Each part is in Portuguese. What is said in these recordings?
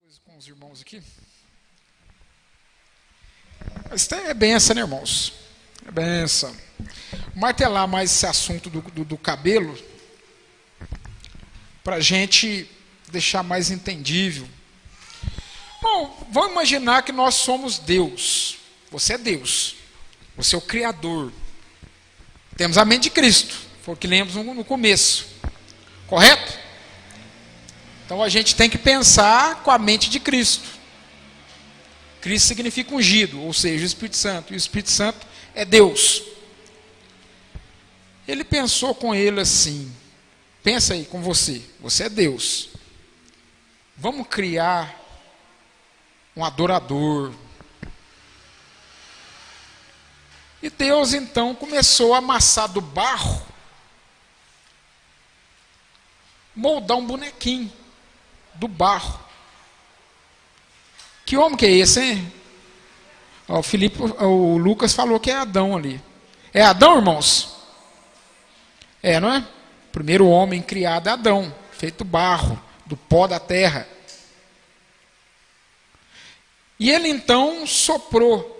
coisa com os irmãos aqui. Mas é benção, né, irmãos? É benção. Martelar mais esse assunto do cabelo, para a gente deixar mais entendível. Bom, vamos imaginar que nós somos Deus. Você é Deus. Você é o Criador. Temos a mente de Cristo. Foi o que lemos no começo. Correto? Então a gente tem que pensar com a mente de Cristo. Cristo significa ungido, ou seja, o Espírito Santo. E o Espírito Santo é Deus. Ele pensou com ele assim. Pensa aí com você. Você é Deus. Vamos criar um adorador. E Deus então começou a amassar do barro, moldar um bonequinho do barro. Que homem que é esse, hein? O Lucas falou que é Adão ali. É Adão, irmãos? É, não é? O primeiro homem criado é Adão, feito barro, do pó da terra. E ele então soprou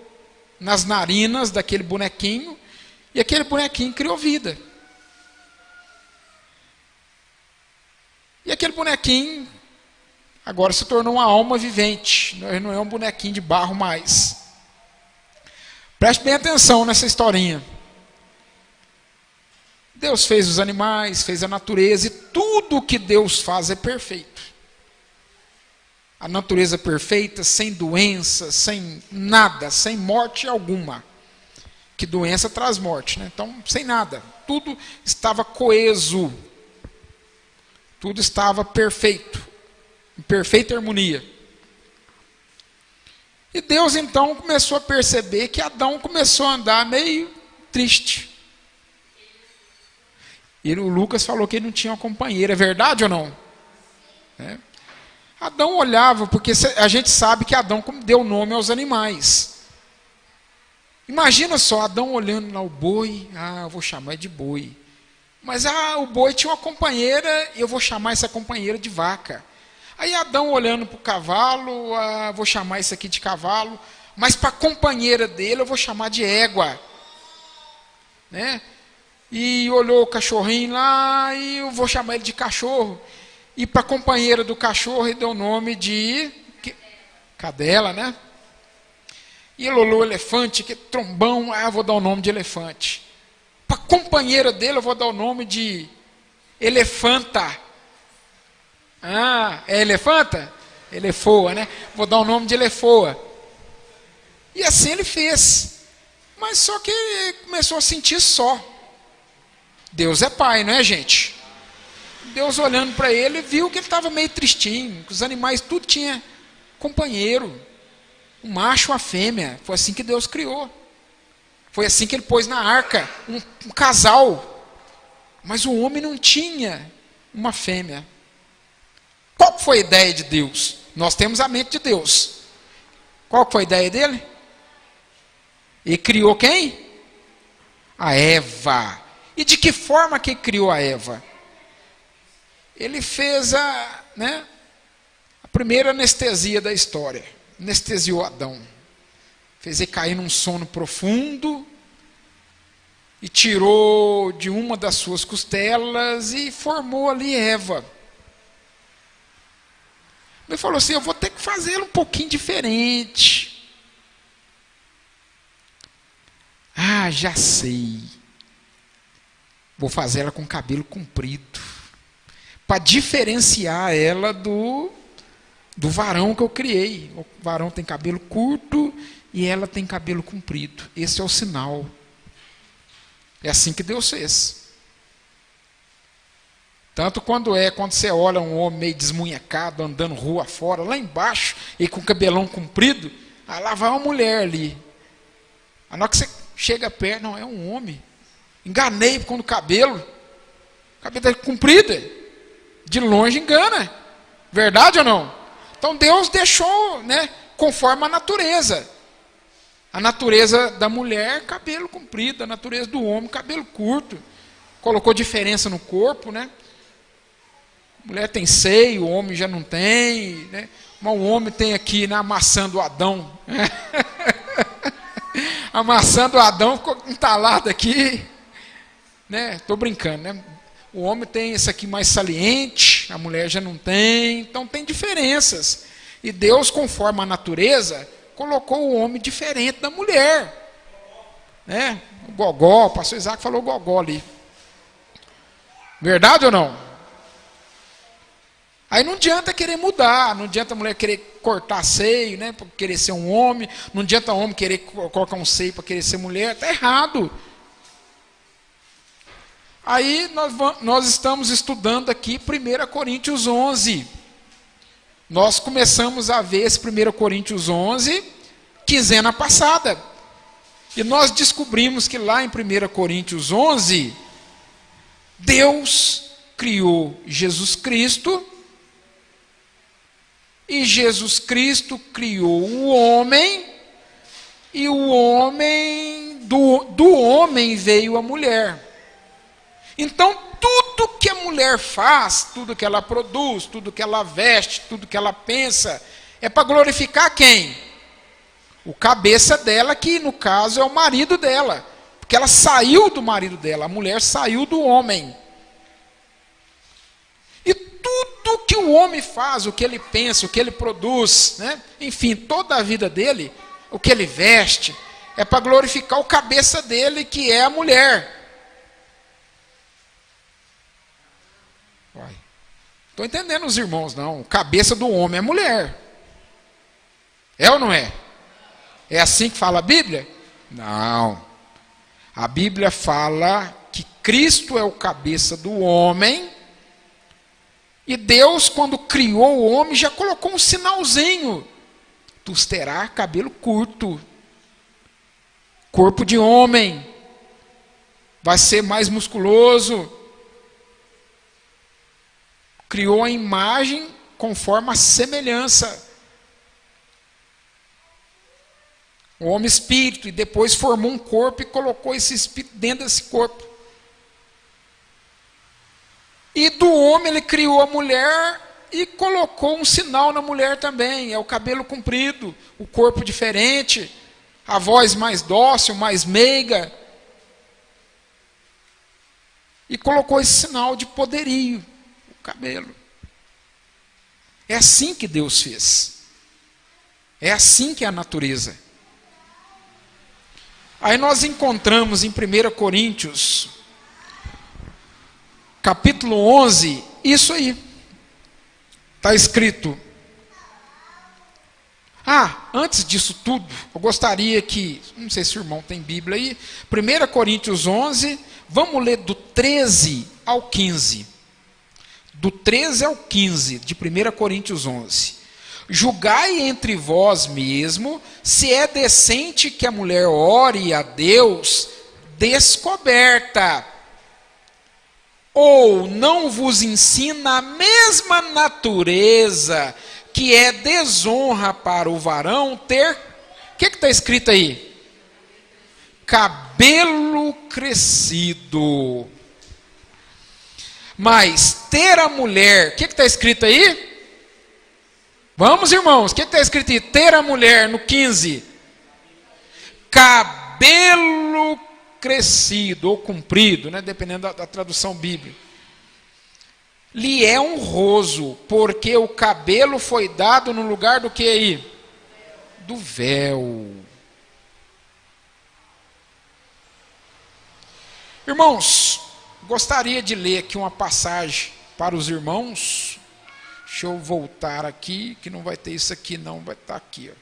nas narinas daquele bonequinho, e aquele bonequinho criou vida. E aquele bonequinho agora se tornou uma alma vivente, não é um bonequinho de barro mais. Preste bem atenção nessa historinha. Deus fez os animais, fez a natureza, e tudo o que Deus faz é perfeito. A natureza perfeita, sem doença, sem nada, sem morte alguma. Que doença traz morte, né? Então, sem nada. Tudo estava coeso. Tudo estava perfeito. Em perfeita harmonia. E Deus, então, começou a perceber que Adão começou a andar meio triste. E o Lucas falou que ele não tinha uma companheira. É verdade ou não? É. Adão olhava, porque a gente sabe que Adão deu nome aos animais. Imagina só, Adão olhando lá o boi, eu vou chamar de boi. Mas o boi tinha uma companheira, e eu vou chamar essa companheira de vaca. Aí Adão olhando para o cavalo, vou chamar isso aqui de cavalo, mas para a companheira dele eu vou chamar de égua. Né? E olhou o cachorrinho lá, e eu vou chamar ele de cachorro. E para a companheira do cachorro ele deu o nome de cadela, né? E ele olhou o elefante, que trombão, eu vou dar o nome de elefante. Para a companheira dele eu vou dar o nome de elefanta. É elefanta? Elefoa, né? Vou dar o nome de elefoa. E assim ele fez. Mas só que ele começou a sentir só. Deus é pai, não é, gente? Deus olhando para ele, viu que ele estava meio tristinho, que os animais tudo tinha companheiro, um macho, uma fêmea. Foi assim que Deus criou. Foi assim que ele pôs na arca um casal. Mas o homem não tinha uma fêmea. Qual foi a ideia de Deus? Nós temos a mente de Deus. Qual foi a ideia dele? Ele criou quem? A Eva. E de que forma que ele criou a Eva? Ele fez a primeira anestesia da história. Anestesiou Adão. Fez ele cair num sono profundo. E tirou de uma das suas costelas e formou ali Eva. Ele falou assim, eu vou ter que fazê-lo um pouquinho diferente. Já sei. Vou fazer ela com cabelo comprido. Para diferenciar ela do varão que eu criei. O varão tem cabelo curto e ela tem cabelo comprido. Esse é o sinal. É assim que Deus fez. Tanto quando você olha um homem meio desmunhecado, andando rua fora, lá embaixo, e com cabelão comprido, lá vai uma mulher ali. Na hora que você chega perto, não, é um homem. Enganei com o cabelo é comprido. De longe engana. Verdade ou não? Então Deus deixou, conforme a natureza. A natureza da mulher, cabelo comprido. A natureza do homem, cabelo curto. Colocou diferença no corpo, Mulher tem seio, o homem já não tem, né? Mas o homem tem aqui, né, amassando o Adão. Amassando o Adão, ficou entalado aqui. Né? Estou brincando, né? O homem tem esse aqui mais saliente, a mulher já não tem, então tem diferenças. E Deus, conforme a natureza, colocou o homem diferente da mulher. Né? O gogó, o pastor Isaac falou gogó ali. Verdade ou não? Aí não adianta querer mudar, não adianta a mulher querer cortar seio, né, para querer ser um homem, não adianta o homem querer colocar um seio para querer ser mulher, está errado. Aí nós estamos estudando aqui 1 Coríntios 11. Nós começamos a ver esse 1 Coríntios 11, quinzena passada. E nós descobrimos que lá em 1 Coríntios 11, Deus criou Jesus Cristo, e Jesus Cristo criou o homem, e o homem, do homem veio a mulher. Então, tudo que a mulher faz, tudo que ela produz, tudo que ela veste, tudo que ela pensa, é para glorificar quem? O cabeça dela, que no caso é o marido dela. Porque ela saiu do marido dela, a mulher saiu do homem. E tudo que o homem faz, o que ele pensa, o que ele produz, né? Enfim, toda a vida dele, o que ele veste, é para glorificar o cabeça dele, que é a mulher. Estou entendendo os irmãos, não. Cabeça do homem é mulher. É ou não é? É assim que fala a Bíblia? Não. A Bíblia fala que Cristo é o cabeça do homem. E Deus, quando criou o homem, já colocou um sinalzinho. Tu terás cabelo curto. Corpo de homem. Vai ser mais musculoso. Criou a imagem conforme a semelhança. O homem espírito, e depois formou um corpo e colocou esse espírito dentro desse corpo. E do homem ele criou a mulher e colocou um sinal na mulher também. É o cabelo comprido, o corpo diferente, a voz mais dócil, mais meiga. E colocou esse sinal de poderio. Cabelo. É assim que Deus fez. É assim que é a natureza. Aí nós encontramos em 1 Coríntios, capítulo 11, isso aí. Está escrito. Antes disso tudo, eu gostaria que, não sei se o irmão tem Bíblia aí, 1 Coríntios 11, vamos ler do 13 ao 15. Do 13 ao 15, de 1 Coríntios 11. Julgai entre vós mesmo, se é decente que a mulher ore a Deus descoberta, ou não vos ensina a mesma natureza, que é desonra para o varão ter, o que está escrito aí? Cabelo crescido. Mas ter a mulher, o que está escrito aí? Vamos, irmãos, o que está escrito aí? Ter a mulher, no 15. Cabelo crescido ou comprido, né? Dependendo da tradução bíblica. Lhe é honroso, porque o cabelo foi dado no lugar do que aí? Do véu. Irmãos, gostaria de ler aqui uma passagem para os irmãos. Deixa eu voltar aqui, que não vai ter isso aqui não, vai estar aqui.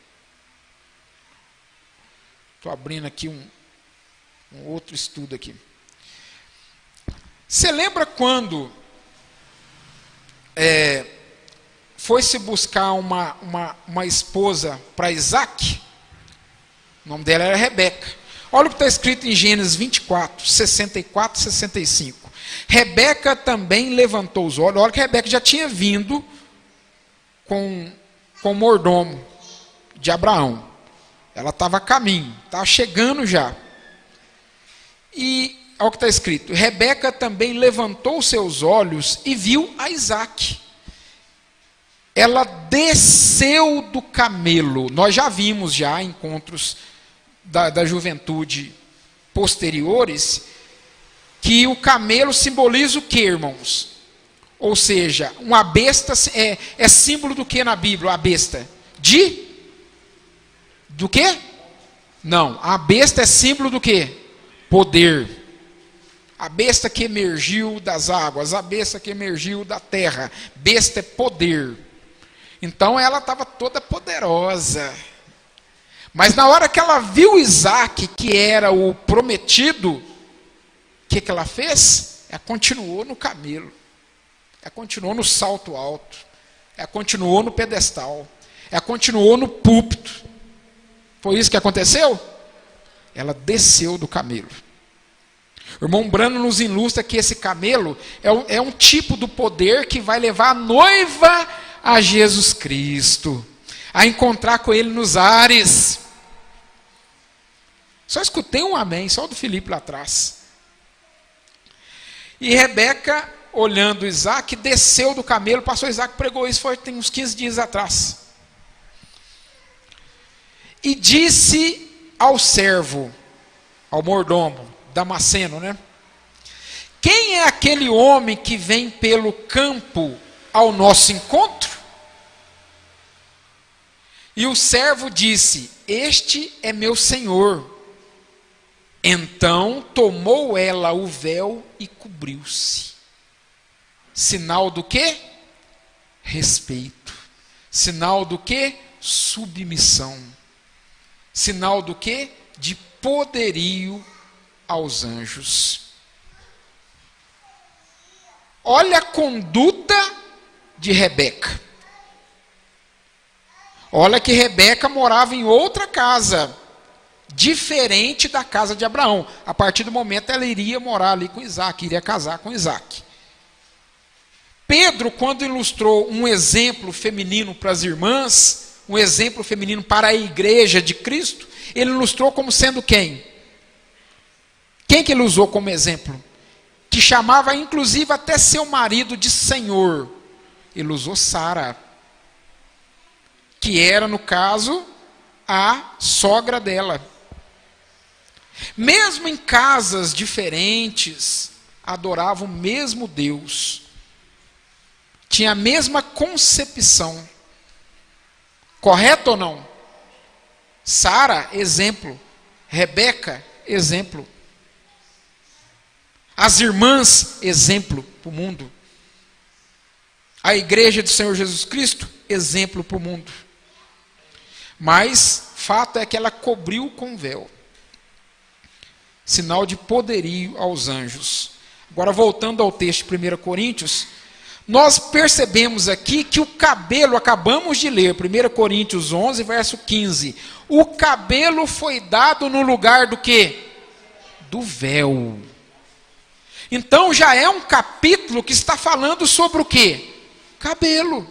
Estou abrindo aqui um outro estudo aqui. Você lembra quando foi-se buscar uma esposa para Isaac? O nome dela era Rebeca. Olha o que está escrito em Gênesis 24, 64 e 65. Rebeca também levantou os olhos. Olha que Rebeca já tinha vindo com o mordomo de Abraão. Ela estava a caminho, estava chegando já. E olha o que está escrito: Rebeca também levantou seus olhos e viu a Isaque. Ela desceu do camelo. Nós já vimos já encontros da juventude posteriores que o camelo simboliza o que, irmãos? Ou seja, uma besta é símbolo do que na Bíblia? A besta? Do que? Não, a besta é símbolo do que? Poder. A besta que emergiu das águas, a besta que emergiu da terra. Besta é poder. Então ela estava toda poderosa. Mas na hora que ela viu Isaque, que era o prometido, o que ela fez? Ela continuou no camelo. Ela continuou no salto alto. Ela continuou no pedestal. Ela continuou no púlpito. Foi isso que aconteceu? Ela desceu do camelo. O irmão Brano nos ilustra que esse camelo é um tipo do poder que vai levar a noiva a Jesus Cristo, a encontrar com ele nos ares. Só escutei um amém, só o do Felipe lá atrás. E Rebeca, olhando Isaque, desceu do camelo, passou Isaque, pregou isso, tem uns 15 dias atrás. E disse ao servo, ao mordomo, Damasceno, né? Quem é aquele homem que vem pelo campo ao nosso encontro? E o servo disse: este é meu senhor. Então tomou ela o véu e cobriu-se. Sinal do quê? Respeito. Sinal do quê? Submissão. Sinal do quê? De poderio aos anjos. Olha a conduta de Rebeca. Olha que Rebeca morava em outra casa, diferente da casa de Abraão. A partir do momento ela iria morar ali com Isaque, iria casar com Isaque. Pedro, quando ilustrou um exemplo feminino para as irmãs, um exemplo feminino para a igreja de Cristo, ele ilustrou como sendo quem? Quem que ele usou como exemplo? Que chamava inclusive até seu marido de Senhor. Ele usou Sara, que era, no caso, a sogra dela. Mesmo em casas diferentes, adoravam o mesmo Deus. Tinha a mesma concepção. Correto ou não? Sara, exemplo. Rebeca, exemplo. As irmãs, exemplo para o mundo. A igreja do Senhor Jesus Cristo, exemplo para o mundo. Mas, fato é que ela cobriu com véu. Sinal de poderio aos anjos. Agora, voltando ao texto de 1 Coríntios, nós percebemos aqui que o cabelo, acabamos de ler, 1 Coríntios 11, verso 15. O cabelo foi dado no lugar do quê? Do véu. Então, já é um capítulo que está falando sobre o quê? Cabelo.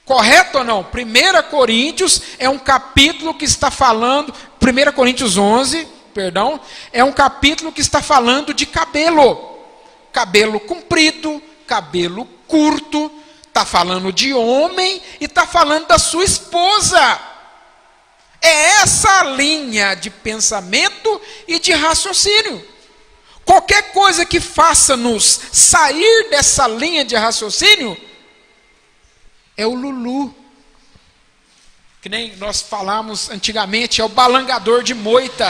Correto ou não? 1 Coríntios é um capítulo que está falando, 1 Coríntios 11, perdão, é um capítulo que está falando de cabelo. Cabelo comprido, cabelo curto, está falando de homem e está falando da sua esposa. É essa a linha de pensamento e de raciocínio. Qualquer coisa que faça-nos sair dessa linha de raciocínio é o Lulu. Que nem nós falamos antigamente, é o balangador de moita.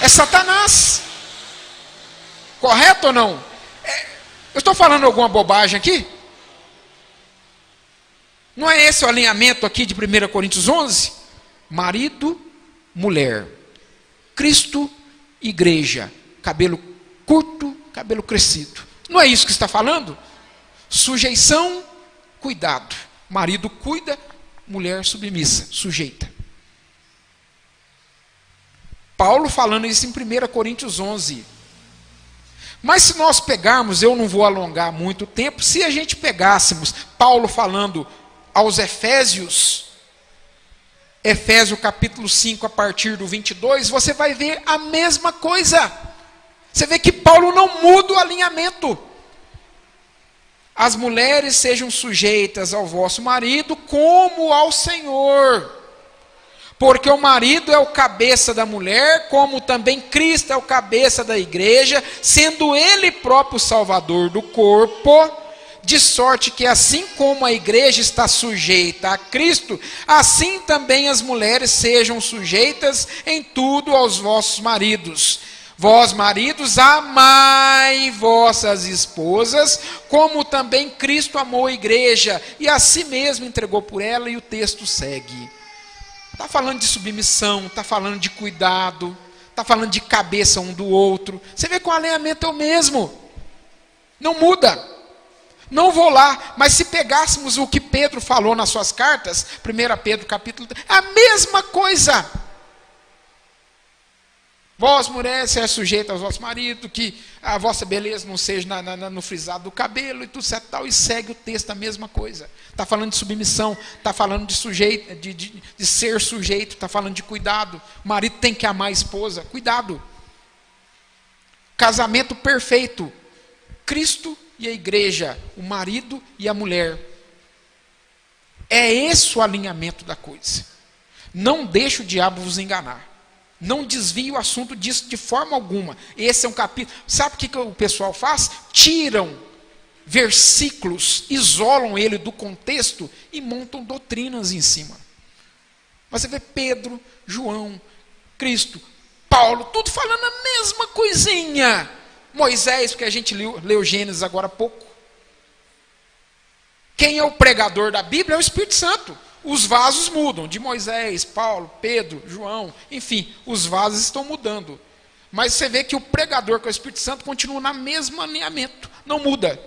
É Satanás. Correto ou não? Eu estou falando alguma bobagem aqui? Não é esse o alinhamento aqui de 1 Coríntios 11? Marido, mulher. Cristo, igreja. Cabelo curto, cabelo crescido. Não é isso que está falando? Sujeição, cuidado. Marido cuida, mulher submissa, sujeita. Paulo falando isso em 1 Coríntios 11. Mas se nós pegarmos, eu não vou alongar muito tempo, se a gente pegássemos Paulo falando aos Efésios, Efésios capítulo 5, a partir do 22, você vai ver a mesma coisa. Você vê que Paulo não muda o alinhamento. As mulheres sejam sujeitas ao vosso marido como ao Senhor. Porque o marido é o cabeça da mulher, como também Cristo é o cabeça da igreja, sendo ele próprio o salvador do corpo, de sorte que assim como a igreja está sujeita a Cristo, assim também as mulheres sejam sujeitas em tudo aos vossos maridos. Vós, maridos, amai vossas esposas, como também Cristo amou a igreja, e a si mesmo entregou por ela, e o texto segue. Está falando de submissão, está falando de cuidado, está falando de cabeça um do outro. Você vê que o alinhamento é o mesmo, não muda. Não vou lá, mas se pegássemos o que Pedro falou nas suas cartas, 1 Pedro capítulo 3, a mesma coisa. Vós, mulheres, sejam sujeitas aos vossos maridos, que a vossa beleza não seja no frisado do cabelo, e tudo certo, tal, e segue o texto a mesma coisa. Está falando de submissão, está falando de sujeito, de ser sujeito, está falando de cuidado. O marido tem que amar a esposa, cuidado. Casamento perfeito, Cristo e a igreja, o marido e a mulher. É esse o alinhamento da coisa. Não deixe o diabo vos enganar. Não desvie o assunto disso de forma alguma. Esse é um capítulo. Sabe o que o pessoal faz? Tiram versículos, isolam ele do contexto e montam doutrinas em cima. Mas você vê Pedro, João, Cristo, Paulo, tudo falando a mesma coisinha. Moisés, porque a gente leu Gênesis agora há pouco. Quem é o pregador da Bíblia é o Espírito Santo. Os vasos mudam, de Moisés, Paulo, Pedro, João, enfim, os vasos estão mudando. Mas você vê que o pregador, que é o Espírito Santo, continua no mesmo alinhamento, não muda.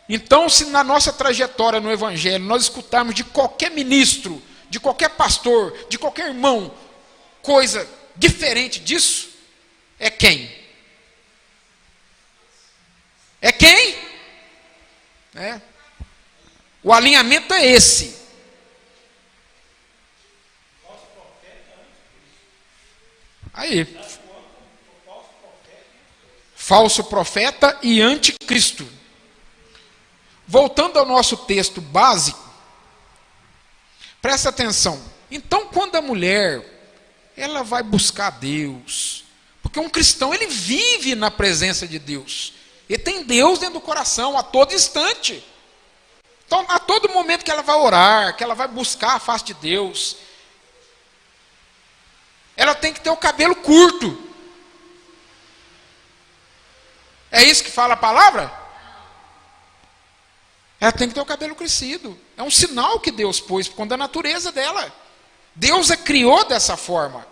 Então, se na nossa trajetória no Evangelho, nós escutarmos de qualquer ministro, de qualquer pastor, de qualquer irmão, coisa diferente disso, é quem? É quem? O alinhamento é esse. Aí. Falso profeta e anticristo. Voltando ao nosso texto básico, presta atenção. Então, quando a mulher, ela vai buscar Deus, porque um cristão, ele vive na presença de Deus. Ele tem Deus dentro do coração, a todo instante. Então, a todo momento que ela vai orar, que ela vai buscar a face de Deus, ela tem que ter o cabelo curto. É isso que fala a palavra? Ela tem que ter o cabelo crescido. É um sinal que Deus pôs, quando a natureza dela. Deus a criou dessa forma.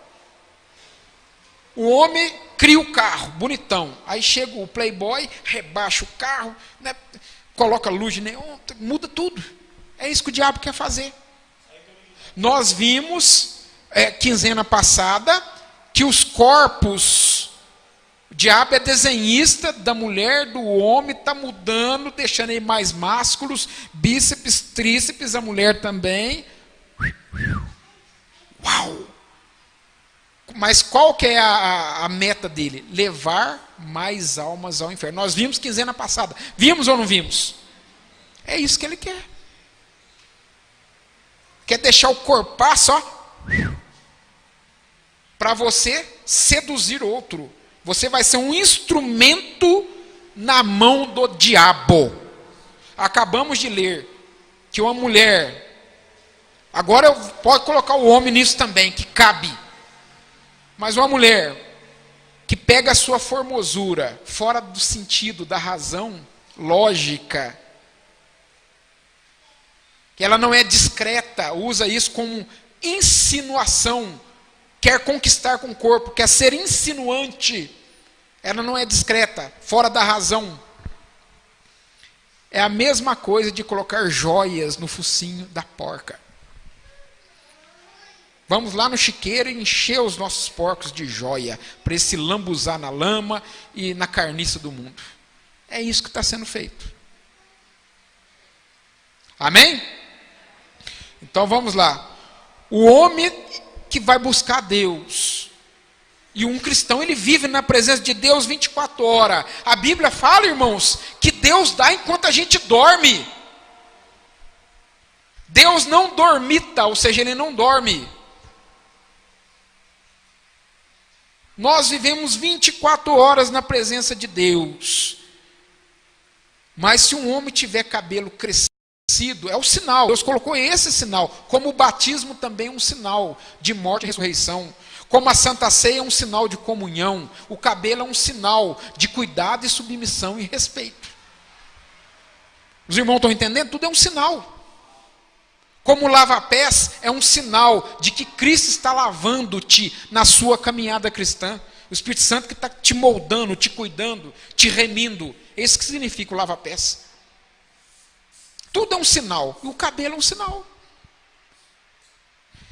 O homem cria o carro, bonitão. Aí chega o playboy, rebaixa o carro, né? Coloca luz de neon, muda tudo. É isso que o diabo quer fazer. Nós vimos, quinzena passada, que os corpos, o diabo é desenhista da mulher, do homem, está mudando, deixando ele mais másculos, bíceps, tríceps, a mulher também. Uau! Mas qual que é a meta dele? Levar mais almas ao inferno. Nós vimos quinzena passada. Vimos ou não vimos? É isso que ele quer. Quer deixar o corpar só para você seduzir outro. Você vai ser um instrumento na mão do diabo. Acabamos de ler que uma mulher, agora pode colocar o homem nisso também, que cabe. Mas uma mulher que pega a sua formosura fora do sentido, da razão lógica, que ela não é discreta, usa isso como insinuação, quer conquistar com o corpo, quer ser insinuante, ela não é discreta, fora da razão. É a mesma coisa de colocar joias no focinho da porca. Vamos lá no chiqueiro e encher os nossos porcos de joia, para ele se lambuzar na lama e na carniça do mundo. É isso que está sendo feito. Amém? Então vamos lá. O homem que vai buscar Deus, E um cristão, ele vive na presença de Deus 24 horas. A Bíblia fala, irmãos, que Deus dá enquanto a gente dorme. Deus não dormita, ou seja, Ele não dorme. Nós vivemos 24 horas na presença de Deus. Mas se um homem tiver cabelo crescido, é o sinal. Deus colocou esse sinal. Como o batismo também é um sinal de morte e ressurreição. Como a Santa Ceia é um sinal de comunhão. O cabelo é um sinal de cuidado e submissão e respeito. Os irmãos estão entendendo? Tudo é um sinal. Como o lava-pés é um sinal de que Cristo está lavando-te na sua caminhada cristã. O Espírito Santo que está te moldando, te cuidando, te remindo. Esse que significa o lava-pés. Tudo é um sinal. E o cabelo é um sinal.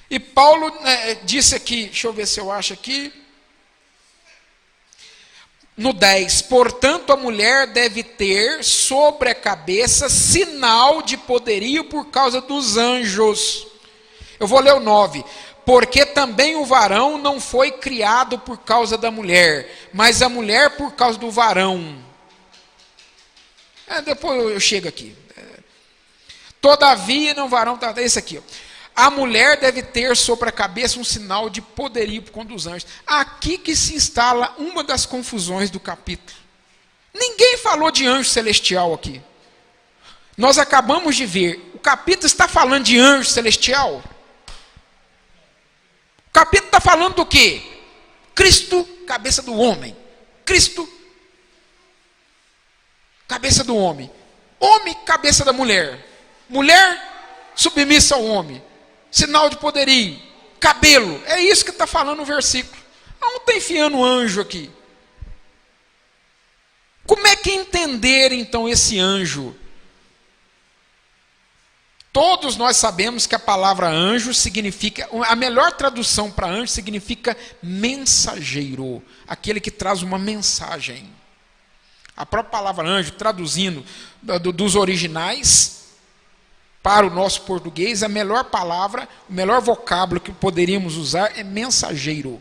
E Paulo disse aqui, deixa eu ver se eu acho aqui. No 10, portanto a mulher deve ter sobre a cabeça sinal de poderio por causa dos anjos. Eu vou ler o 9. Porque também o varão não foi criado por causa da mulher, mas a mulher por causa do varão. Depois eu chego aqui. Todavia, não varão, tá, esse aqui, ó. A mulher deve ter sobre a cabeça um sinal de poderio por conta dos anjos. Aqui que se instala uma das confusões do capítulo. Ninguém falou de anjo celestial aqui. Nós acabamos de ver. O capítulo está falando de anjo celestial? O capítulo está falando do quê? Cristo, cabeça do homem. Cristo, cabeça do homem. Homem, cabeça da mulher. Mulher, submissa ao homem. Sinal de poderio, cabelo, é isso que está falando o versículo. Não está enfiando anjo aqui. Como é que entender então esse anjo? Todos nós sabemos que a palavra anjo significa, a melhor tradução para anjo significa mensageiro, aquele que traz uma mensagem. A própria palavra anjo, traduzindo dos originais para o nosso português, a melhor palavra, o melhor vocábulo que poderíamos usar é mensageiro.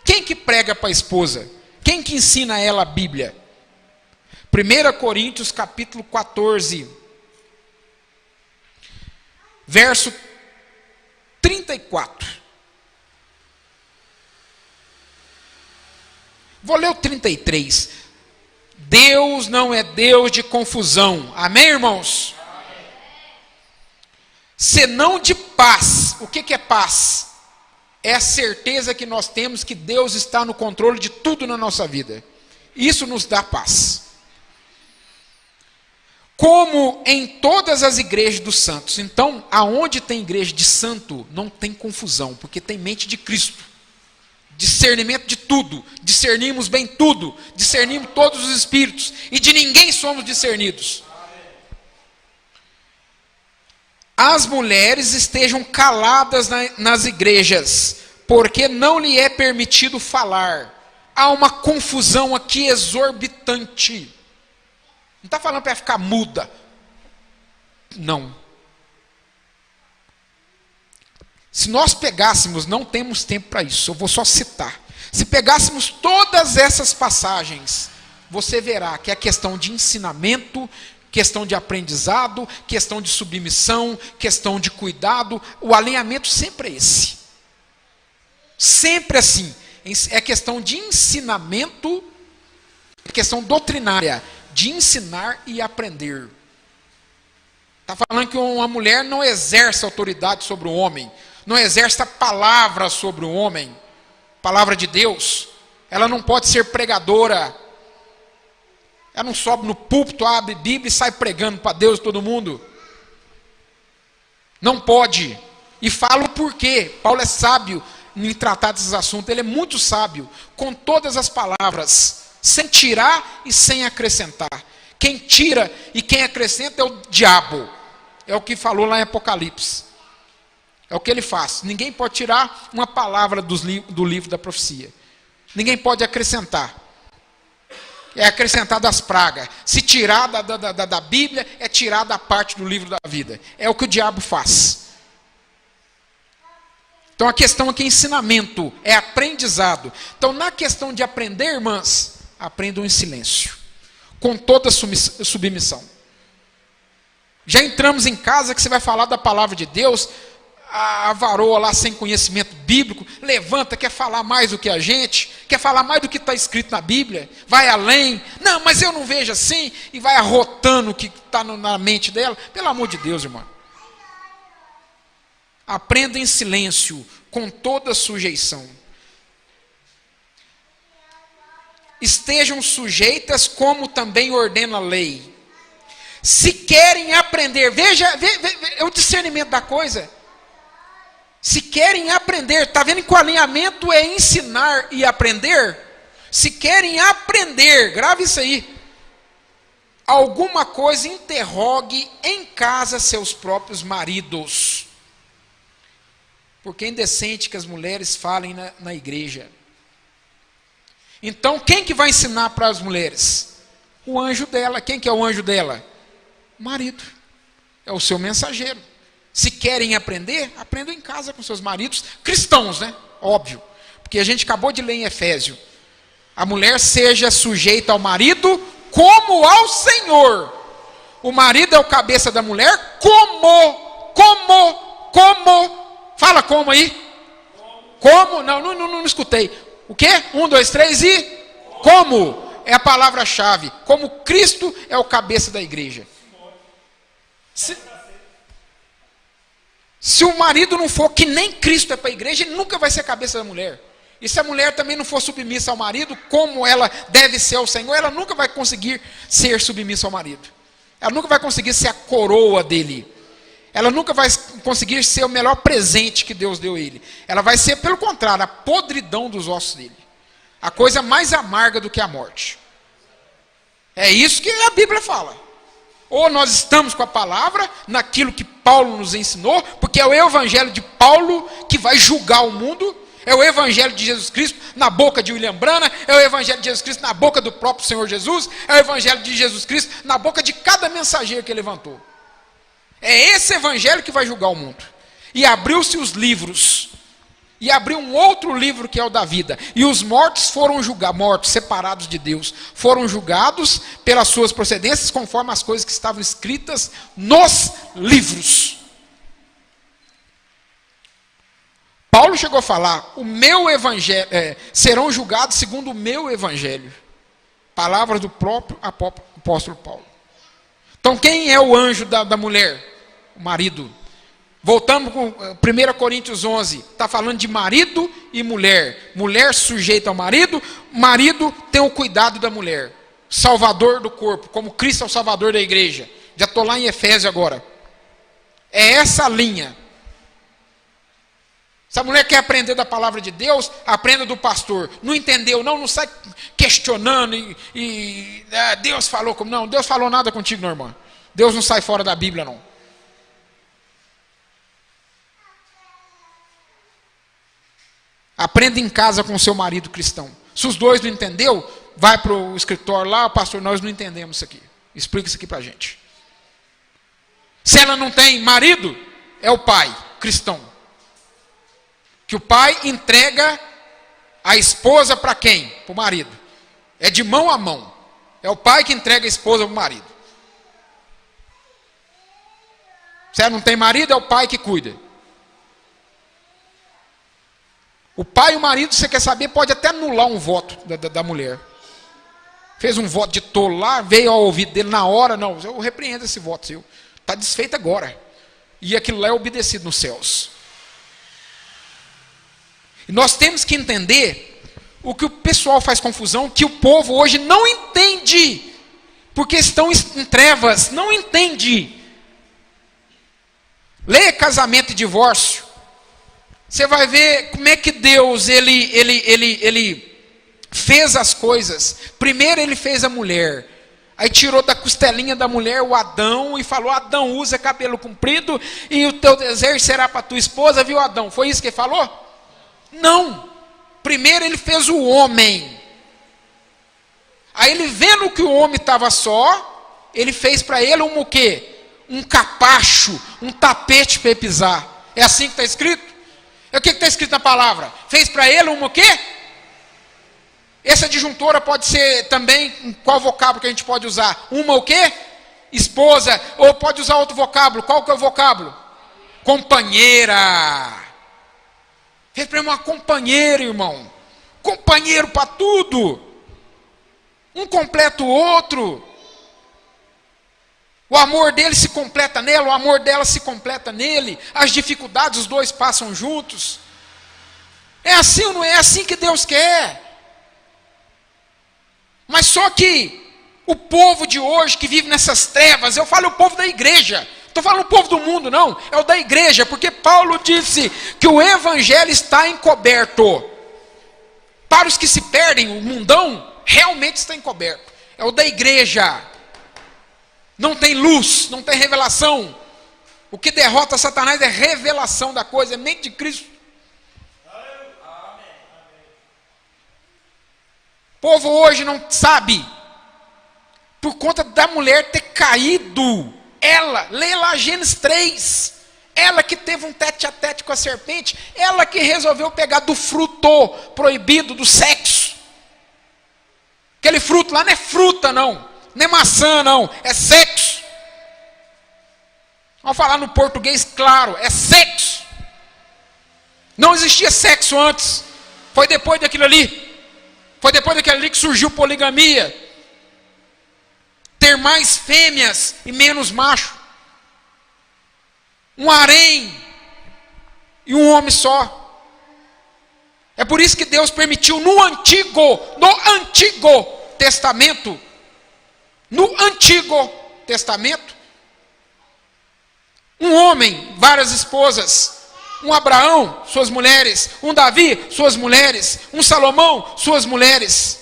Quem que prega para a esposa? Quem que ensina a ela a Bíblia? 1 Coríntios capítulo 14, verso 34. Vou ler o 33. Deus não é Deus de confusão. Amém, irmãos? Senão de paz. O que é paz? É a certeza que nós temos que Deus está no controle de tudo na nossa vida. Isso nos dá paz. Como em todas as igrejas dos santos. Então, aonde tem igreja de santo, não tem confusão, porque tem mente de Cristo. Discernimento de tudo. Discernimos bem tudo. Discernimos todos os espíritos. E de ninguém somos discernidos. As mulheres estejam caladas nas igrejas, porque não lhe é permitido falar. Há uma confusão aqui exorbitante. Não está falando para ficar muda. Não. Se nós pegássemos, não temos tempo para isso, eu vou só citar. Se pegássemos todas essas passagens, você verá que é questão de ensinamento, questão de aprendizado, questão de submissão, questão de cuidado, o alinhamento sempre é esse. Sempre assim. É questão de ensinamento, é questão doutrinária, de ensinar e aprender. Está falando que uma mulher não exerce autoridade sobre o homem, não exerce a palavra sobre o homem, palavra de Deus. Ela não pode ser pregadora. Ela não sobe no púlpito, abre Bíblia e sai pregando para Deus e todo mundo. Não pode. E falo por quê. Paulo é sábio em tratar desses assuntos. Ele é muito sábio, com todas as palavras, sem tirar e sem acrescentar. Quem tira e quem acrescenta é o diabo. É o que falou lá em Apocalipse. É o que ele faz. Ninguém pode tirar uma palavra do livro da profecia. Ninguém pode acrescentar. É acrescentar das pragas. Se tirar da Bíblia, é tirar da parte do livro da vida. É o que o diabo faz. Então a questão aqui é ensinamento, é aprendizado. Então na questão de aprender, irmãs, aprendam em silêncio, com toda submissão. Já entramos em casa que você vai falar da palavra de Deus, a varoa lá sem conhecimento bíblico, levanta, quer falar mais do que a gente, quer falar mais do que está escrito na Bíblia, vai além, não, mas eu não vejo assim, e vai arrotando o que está na mente dela. Pelo amor de Deus, irmão. Aprenda em silêncio, com toda sujeição. Estejam sujeitas como também ordena a lei. Se querem aprender, veja o discernimento da coisa. Se querem aprender, está vendo que o alinhamento é ensinar e aprender? Se querem aprender, grave isso aí. Alguma coisa, interrogue em casa seus próprios maridos. Porque é indecente que as mulheres falem na igreja. Então, quem que vai ensinar para as mulheres? O anjo dela. Quem que é o anjo dela? O marido. É o seu mensageiro. Se querem aprender, aprendam em casa com seus maridos. Cristãos, né? Óbvio. Porque a gente acabou de ler em Efésio. A mulher seja sujeita ao marido como ao Senhor. O marido é o cabeça da mulher como. Fala como aí? Como? Não escutei. O quê? 1, 2, 3 e? Como? É a palavra-chave. Como Cristo é o cabeça da igreja. Se o marido não for que nem Cristo é para a igreja, ele nunca vai ser a cabeça da mulher. E se a mulher também não for submissa ao marido, como ela deve ser ao Senhor, ela nunca vai conseguir ser submissa ao marido. Ela nunca vai conseguir ser a coroa dele. Ela nunca vai conseguir ser o melhor presente que Deus deu a ele. Ela vai ser, pelo contrário, a podridão dos ossos dele. A coisa mais amarga do que a morte. É isso que a Bíblia fala. Ou nós estamos com a palavra, naquilo que Paulo nos ensinou, porque é o evangelho de Paulo que vai julgar o mundo, é o evangelho de Jesus Cristo na boca de William Branham, é o evangelho de Jesus Cristo na boca do próprio Senhor Jesus, é o evangelho de Jesus Cristo na boca de cada mensageiro que ele levantou. É esse evangelho que vai julgar o mundo. E abriu-se os livros. E abriu um outro livro que é o da vida. E os mortos foram julgados, mortos, separados de Deus, foram julgados pelas suas procedências, conforme as coisas que estavam escritas nos livros. Paulo chegou a falar, o meu evangelho, serão julgados segundo o meu evangelho. Palavras do próprio apóstolo Paulo. Então quem é o anjo da mulher? O marido. Voltamos com 1 Coríntios 11, está falando de marido e mulher. Mulher sujeita ao marido, marido tem o cuidado da mulher. Salvador do corpo, como Cristo é o salvador da igreja. Já estou lá em Efésio agora. É essa a linha. Se a mulher quer aprender da palavra de Deus, aprenda do pastor. Não entendeu, não sai questionando Deus falou como. Não, Deus falou nada contigo, não, irmã. Deus não sai fora da Bíblia, não. Aprenda em casa com o seu marido cristão. Se os dois não entendeu, vai para o escritório lá, pastor, nós não entendemos isso aqui. Explica isso aqui para a gente. Se ela não tem marido, é o pai cristão. Que o pai entrega a esposa para quem? Para o marido. É de mão a mão. É o pai que entrega a esposa para o marido. Se ela não tem marido, é o pai que cuida. O pai e o marido, você quer saber, pode até anular um voto da mulher. Fez um voto de tolo lá, veio ao ouvido dele na hora, não, eu repreendo esse voto seu. Está desfeito agora. E aquilo lá é obedecido nos céus. E nós temos que entender o que o pessoal faz confusão, que o povo hoje não entende, porque estão em trevas, não entende. Leia Casamento e Divórcio. Você vai ver como é que Deus ele fez as coisas. Primeiro ele fez a mulher. Aí tirou da costelinha da mulher o Adão e falou: Adão, usa cabelo comprido e o teu desejo será para tua esposa, viu, Adão? Foi isso que ele falou? Não. Primeiro ele fez o homem. Aí ele vendo que o homem estava só, ele fez para ele o quê? Um capacho, um tapete para ele pisar. É assim que está escrito? É o que está escrito na palavra? Fez para ele uma o quê? Essa disjuntora pode ser também, qual vocábulo que a gente pode usar? Uma o quê? Esposa, ou pode usar outro vocábulo. Qual que é o vocábulo? Companheira. Fez para ele uma companheira, irmão. Companheiro para tudo. Um completa o outro. O amor dele se completa nela, o amor dela se completa nele. As dificuldades, os dois passam juntos. É assim ou não é? É assim que Deus quer. Mas só que o povo de hoje que vive nessas trevas, eu falo o povo da igreja, não estou falando o povo do mundo não, é o da igreja, porque Paulo disse que o evangelho está encoberto. Para os que se perdem, o mundão realmente está encoberto. É o da igreja. Não tem luz, não tem revelação. O que derrota Satanás é revelação da coisa, é mente de Cristo. O povo hoje não sabe, por conta da mulher ter caído. Ela, leia lá Gênesis 3. Ela que teve um tete a tete com a serpente. Ela que resolveu pegar do fruto proibido, do sexo. Aquele fruto lá não é fruta não. Não é maçã não, é sexo. Vamos falar no português claro, é sexo. Não existia sexo antes. Foi depois daquilo ali. Foi depois daquilo ali que surgiu poligamia. Ter mais fêmeas e menos macho. Um harém e um homem só. É por isso que Deus permitiu no Antigo Testamento, um homem, várias esposas. Um Abraão, suas mulheres. Um Davi, suas mulheres. Um Salomão, suas mulheres.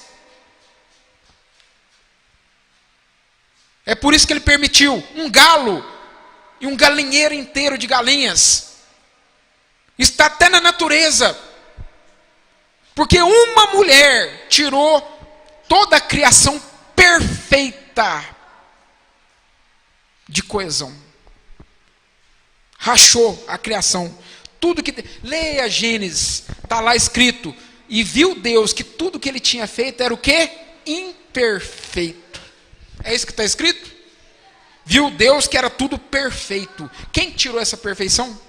É por isso que ele permitiu um galo e um galinheiro inteiro de galinhas. Está até na natureza. Porque uma mulher tirou toda a criação perfeita de coesão. Rachou a criação. Tudo que... Leia Gênesis, está lá escrito. E viu Deus que tudo que ele tinha feito era o quê? Imperfeito. É isso que está escrito? Viu Deus que era tudo perfeito. Quem tirou essa perfeição?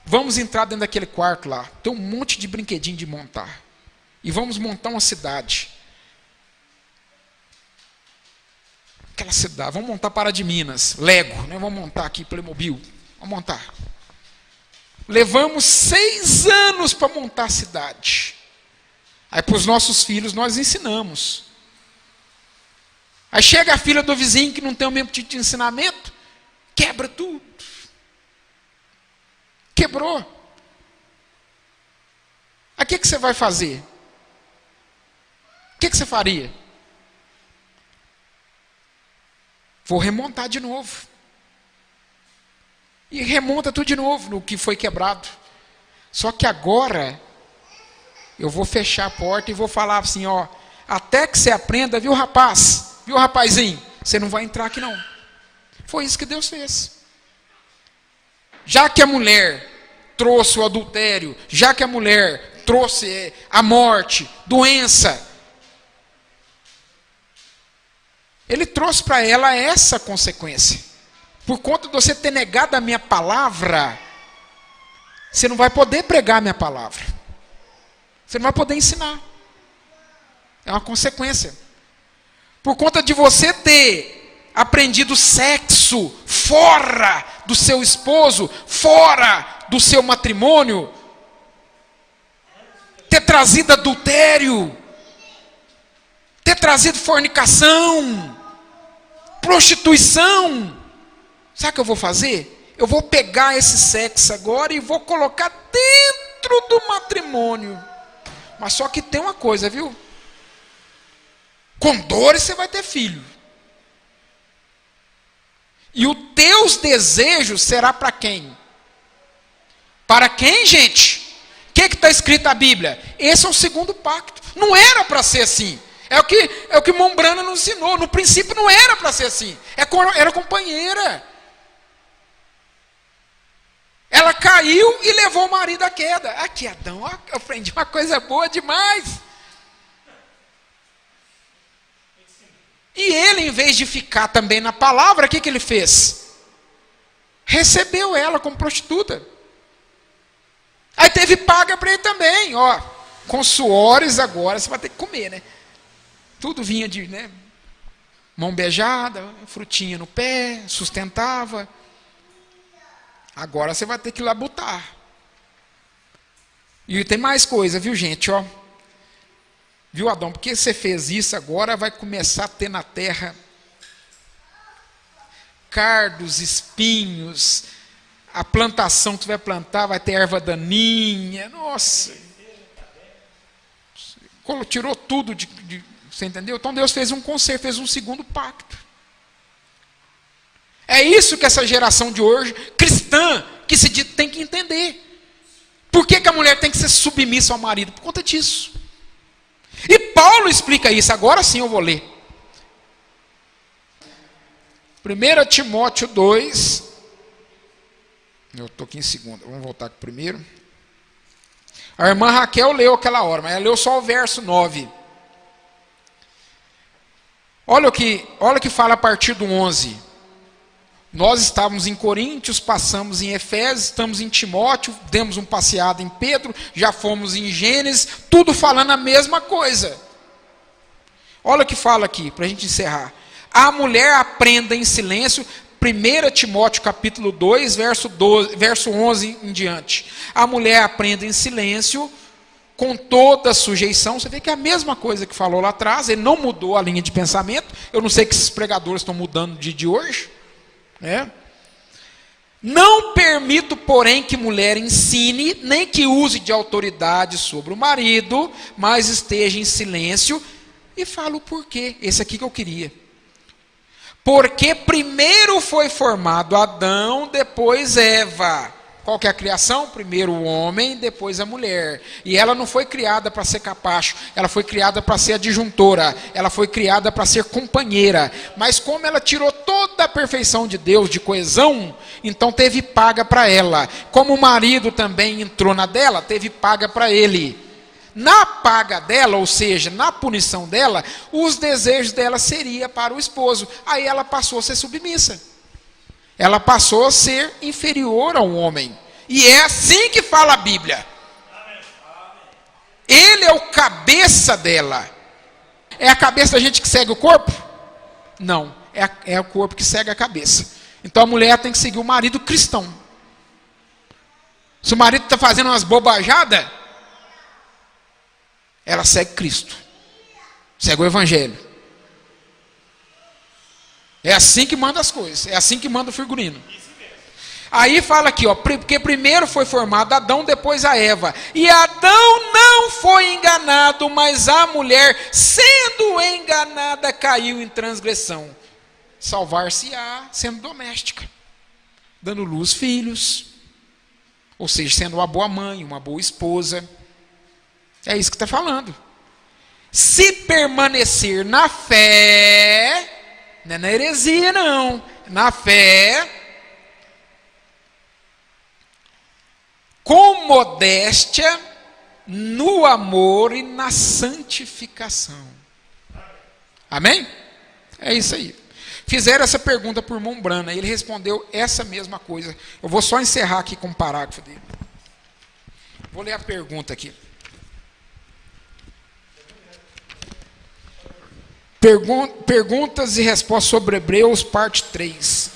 Vamos entrar dentro daquele quarto lá. Tem um monte de brinquedinho de montar. E vamos montar uma cidade. Aquela cidade, vamos montar Pará de Minas, Lego, né? Vamos montar aqui Playmobil, vamos montar. Levamos 6 anos para montar a cidade. Aí para os nossos filhos nós ensinamos. Aí chega a filha do vizinho que não tem o mesmo tipo de ensinamento, quebra tudo. Quebrou. Aí o que você vai fazer? O que você faria? Vou remontar de novo. E remonta tudo de novo no que foi quebrado. Só que agora eu vou fechar a porta e vou falar assim, ó, até que você aprenda, viu rapaz? Viu rapazinho? Você não vai entrar aqui não. Foi isso que Deus fez. Já que a mulher trouxe o adultério, já que a mulher trouxe a morte, doença, ele trouxe para ela essa consequência. Por conta de você ter negado a minha palavra, você não vai poder pregar a minha palavra. Você não vai poder ensinar. É uma consequência. Por conta de você ter aprendido sexo fora do seu esposo, fora do seu matrimônio, ter trazido adultério, ter trazido fornicação, prostituição. Sabe o que eu vou fazer? Eu vou pegar esse sexo agora e vou colocar dentro do matrimônio. Mas só que tem uma coisa, viu? Com dores você vai ter filho. E os teus desejos será para quem? Para quem, gente? O que está escrito na Bíblia? Esse é o segundo pacto. Não era para ser assim. É o que Mombrana nos ensinou. No princípio não era para ser assim. Era companheira. ela caiu e levou o marido à queda. Aqui, Adão, ó, eu aprendi uma coisa boa demais. E ele, em vez de ficar também na palavra, o que ele fez? Recebeu ela como prostituta. Aí teve paga para ele também, ó. Com suores agora, você vai ter que comer, né? Tudo vinha de, né? Mão beijada, frutinha no pé, sustentava. Agora você vai ter que labutar. E tem mais coisa, viu, gente, ó. Viu, Adão? Porque você fez isso, agora vai começar a ter na terra cardos, espinhos. A plantação que você vai plantar vai ter erva daninha. Nossa. Tirou tudo você entendeu? Então Deus fez um conserto, fez um segundo pacto. É isso que essa geração de hoje, cristã, que se diz, tem que entender. Por que a mulher tem que ser submissa ao marido? Por conta disso. E Paulo explica isso, agora sim eu vou ler. 1 Timóteo 2, eu estou aqui em segunda, vamos voltar aqui primeiro. A irmã Raquel leu aquela hora, mas ela leu só o verso 9. Olha o que fala a partir do 11. Nós estávamos em Coríntios, passamos em Efésios, estamos em Timóteo, demos um passeado em Pedro, já fomos em Gênesis, tudo falando a mesma coisa. Olha o que fala aqui, para a gente encerrar. A mulher aprenda em silêncio, 1 Timóteo capítulo 2, verso 11 em diante. A mulher aprenda em silêncio, com toda a sujeição. Você vê que é a mesma coisa que falou lá atrás, ele não mudou a linha de pensamento. Eu não sei que esses pregadores estão mudando de hoje. Não permito, porém, que mulher ensine, nem que use de autoridade sobre o marido, mas esteja em silêncio. E falo o porquê, esse aqui que eu queria. Porque primeiro foi formado Adão, depois Eva. Qual que é a criação? Primeiro o homem, depois a mulher. E ela não foi criada para ser capacho, ela foi criada para ser adjuntora, ela foi criada para ser companheira. Mas como ela tirou toda a perfeição de Deus, de coesão, então teve paga para ela. Como o marido também entrou na dela, teve paga para ele. Na paga dela, ou seja, na punição dela, os desejos dela seria para o esposo. Aí ela passou a ser submissa. Ela passou a ser inferior ao homem. E é assim que fala a Bíblia. Ele é o cabeça dela. É a cabeça da gente que segue o corpo? Não, é o corpo que segue a cabeça. Então a mulher tem que seguir o marido cristão. Se o marido está fazendo umas bobajadas, ela segue Cristo, segue o Evangelho. É assim que manda as coisas, é assim que manda o figurino. Aí fala aqui, ó, porque primeiro foi formado Adão, depois a Eva. E Adão não foi enganado, mas a mulher, sendo enganada, caiu em transgressão. Salvar-se-á sendo doméstica, dando luz filhos, ou seja, sendo uma boa mãe, uma boa esposa. É isso que está falando. Se permanecer na fé, não é na heresia não, na fé, com modéstia, no amor e na santificação. Amém? É isso aí. Fizeram essa pergunta por Mombrana, e ele respondeu essa mesma coisa. Eu vou só encerrar aqui com um parágrafo dele. Vou ler a pergunta aqui. Perguntas e respostas sobre Hebreus, parte 3.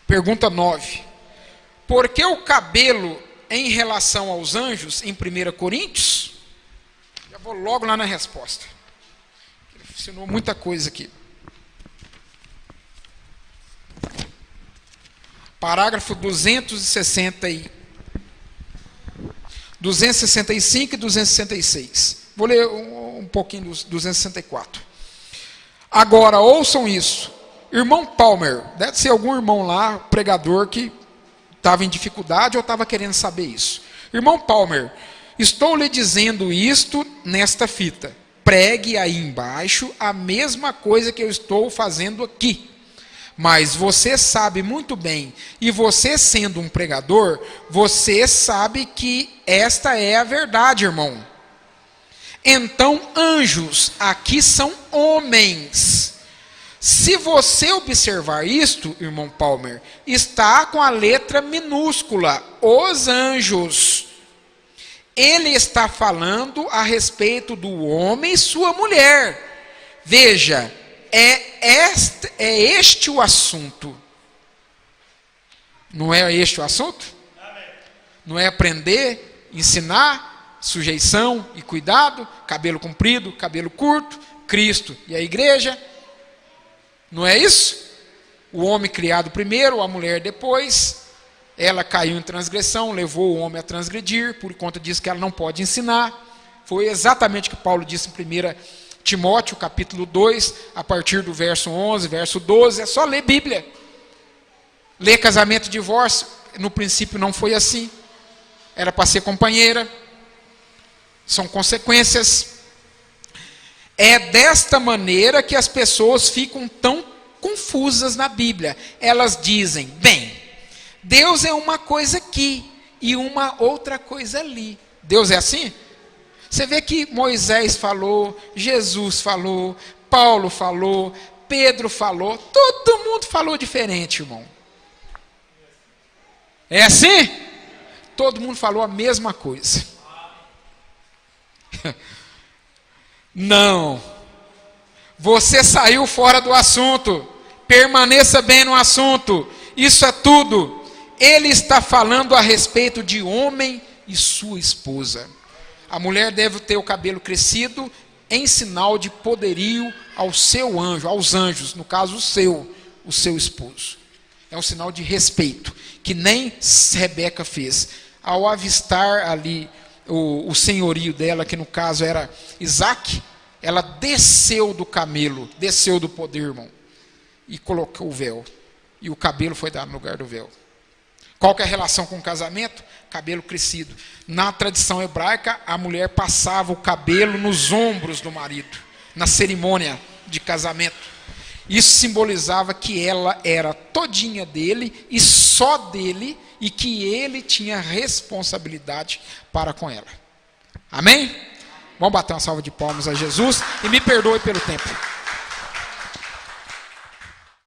Pergunta 9. Por que o cabelo em relação aos anjos em 1 Coríntios? Já vou logo lá na resposta. Ele ensinou muita coisa aqui. Parágrafo 265 e 266. Vou ler um pouquinho dos 264. Agora, ouçam isso. Irmão Palmer, deve ser algum irmão lá, pregador, que estava em dificuldade ou estava querendo saber isso. Irmão Palmer, estou lhe dizendo isto nesta fita. Pregue aí embaixo a mesma coisa que eu estou fazendo aqui. Mas você sabe muito bem, e você sendo um pregador, você sabe que esta é a verdade, irmão. Então, anjos, aqui são homens. Se você observar isto, irmão Palmer, está com a letra minúscula, os anjos. Ele está falando a respeito do homem e sua mulher. Veja, é este o assunto. Não é este o assunto? Não é aprender, ensinar, sujeição e cuidado, cabelo comprido, cabelo curto, Cristo e a igreja. Não é isso? O homem criado primeiro, a mulher depois. Ela caiu em transgressão, levou o homem a transgredir, por conta disso que ela não pode ensinar. Foi exatamente o que Paulo disse em 1 Timóteo, capítulo 2, a partir do verso 11, verso 12. É só ler Bíblia. Ler casamento e divórcio, no princípio não foi assim. Era para ser companheira. São consequências. É desta maneira que as pessoas ficam tão confusas na Bíblia. Elas dizem, bem, Deus é uma coisa aqui e uma outra coisa ali. Deus é assim? Você vê que Moisés falou, Jesus falou, Paulo falou, Pedro falou, todo mundo falou diferente, irmão. É assim? Todo mundo falou a mesma coisa. Não. Você saiu fora do assunto. Permaneça bem no assunto. Isso é tudo. Ele está falando a respeito de homem e sua esposa. A mulher deve ter o cabelo crescido em sinal de poderio ao seu anjo, aos anjos, no caso o seu esposo. É um sinal de respeito, que nem Rebeca fez. Ao avistar ali o senhorio dela, que no caso era Isaac, ela desceu do camelo, desceu do poder, irmão, e colocou o véu. E o cabelo foi dado no lugar do véu. Qual que é a relação com o casamento? Cabelo crescido. Na tradição hebraica, a mulher passava o cabelo nos ombros do marido, na cerimônia de casamento. Isso simbolizava que ela era todinha dele e só dele, e que ele tinha responsabilidade para com ela. Amém? Vamos bater uma salva de palmas a Jesus e me perdoe pelo tempo.